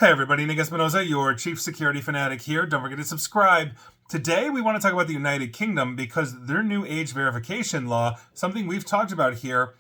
Hey everybody, Nick Espinosa, your chief security fanatic here. Don't forget to subscribe. Today we want to talk about the United Kingdom because their new age verification law, something we've talked about here,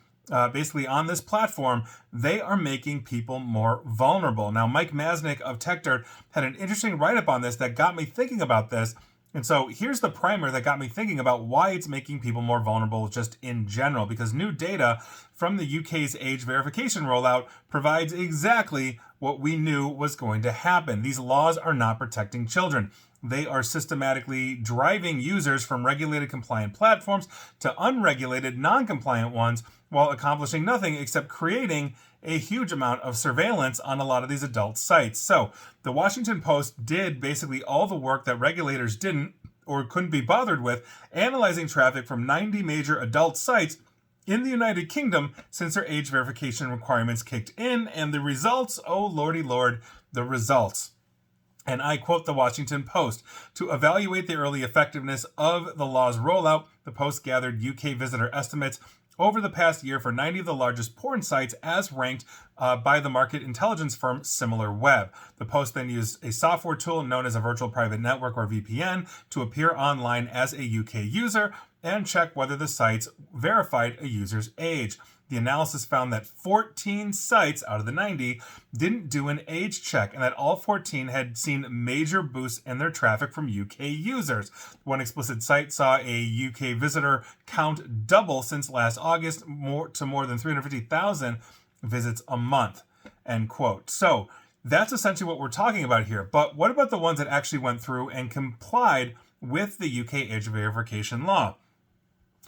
basically on this platform, they are making people more vulnerable. Now, Mike Masnick of TechDirt had an interesting write-up on this that got me thinking about this. And so here's the primer that got me thinking about why it's making people more vulnerable just in general, because new data from the UK's age verification rollout provides exactly what we knew was going to happen. These laws are not protecting children. They are systematically driving users from regulated compliant platforms to unregulated non-compliant ones while accomplishing nothing except creating a huge amount of surveillance on a lot of these adult sites. So the Washington Post did basically all the work that regulators didn't or couldn't be bothered with, analyzing traffic from 90 major adult sites in the United Kingdom since their age verification requirements kicked in. And the results, oh lordy lord, the results. And I quote the Washington Post. To evaluate the early effectiveness of the law's rollout, the Post gathered UK visitor estimates over the past year for 90 of the largest porn sites as ranked by the market intelligence firm SimilarWeb. The Post then used a software tool known as a virtual private network or VPN to appear online as a UK user and check whether the sites verified a user's age. The analysis found that 14 sites out of the 90 didn't do an age check, and that all 14 had seen major boosts in their traffic from UK users. One explicit site saw a UK visitor count double since last August to more than 350,000 visits a month, end quote. So that's essentially what we're talking about here. But what about the ones that actually went through and complied with the UK age verification law?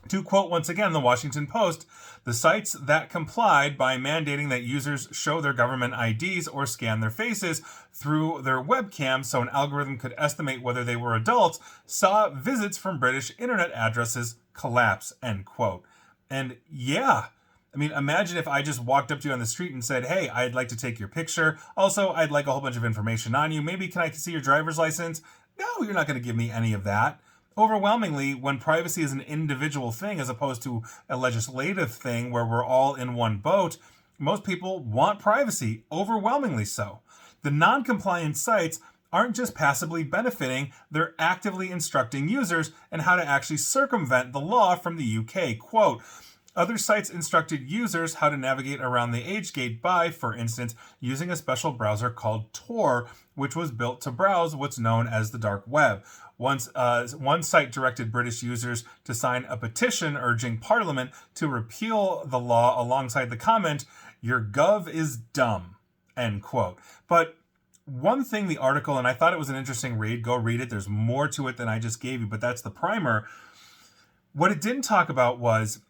To quote once again the Washington Post, the sites that complied by mandating that users show their government IDs or scan their faces through their webcam so an algorithm could estimate whether they were adults saw visits from British internet addresses collapse, end quote. And yeah, I mean, imagine if I just walked up to you on the street and said, hey, I'd like to take your picture. Also, I'd like a whole bunch of information on you. Maybe can I see your driver's license? No, you're not going to give me any of that. Overwhelmingly, when privacy is an individual thing as opposed to a legislative thing where we're all in one boat, most people want privacy, overwhelmingly so. The non-compliant sites aren't just passively benefiting, they're actively instructing users in how to actually circumvent the law from the UK. Quote, other sites instructed users how to navigate around the age gate by, for instance, using a special browser called Tor, which was built to browse what's known as the dark web. One site directed British users to sign a petition urging Parliament to repeal the law alongside the comment, "Your gov is dumb," end quote. But one thing the article, and I thought it was an interesting read, go read it, there's more to it than I just gave you, but that's the primer. What it didn't talk about was,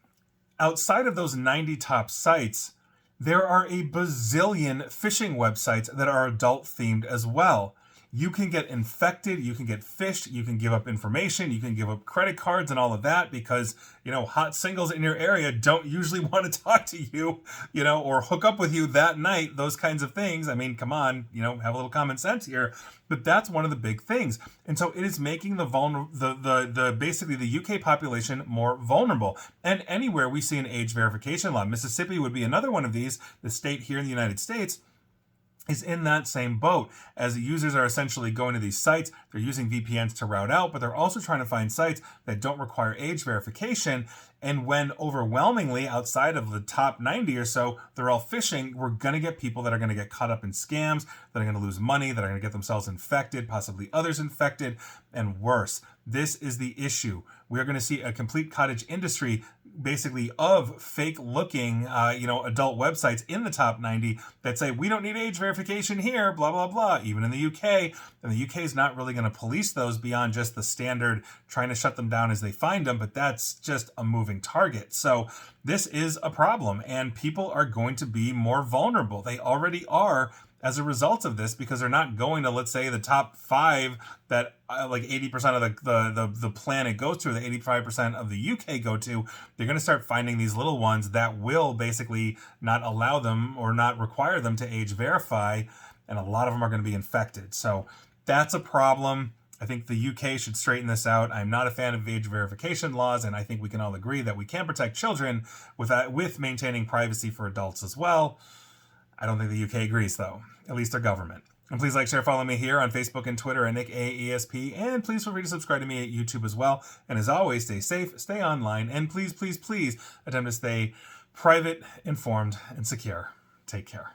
outside of those 90 top sites, there are a bazillion phishing websites that are adult themed as well. You can get infected, you can get phished, you can give up information, you can give up credit cards and all of that because, hot singles in your area don't usually want to talk to you, or hook up with you that night, those kinds of things. I mean, come on, have a little common sense here. But that's one of the big things. And so it is making basically the UK population more vulnerable. And anywhere we see an age verification law, Mississippi would be another one of these, the state here in the United States, is in that same boat. As the users are essentially going to these sites, they're using VPNs to route out, but they're also trying to find sites that don't require age verification. And when overwhelmingly outside of the top 90 or so, they're all phishing, we're going to get people that are going to get caught up in scams, that are going to lose money, that are going to get themselves infected, possibly others infected, and worse. This is the issue. We are going to see a complete cottage industry basically of fake looking, adult websites in the top 90 that say, we don't need age verification here, blah, blah, blah, even in the UK. And the UK is not really going to police those beyond just the standard trying to shut them down as they find them, but that's just a moving target. So this is a problem and people are going to be more vulnerable. They already are as a result of this because they're not going to, let's say, the top 5 that like 80% of the planet goes to, the 85% of the UK go to. They're going to start finding these little ones that will basically not allow them or not require them to age verify, and a lot of them are going to be infected. So that's a problem. I think the UK should straighten this out. I'm not a fan of age verification laws, and I think we can all agree that we can protect children with maintaining privacy for adults as well. I don't think the UK agrees, though, at least their government. And please like, share, follow me here on Facebook and Twitter at NickAESP. And please feel free to subscribe to me at YouTube as well. And as always, stay safe, stay online, and please, please, please attempt to stay private, informed, and secure. Take care.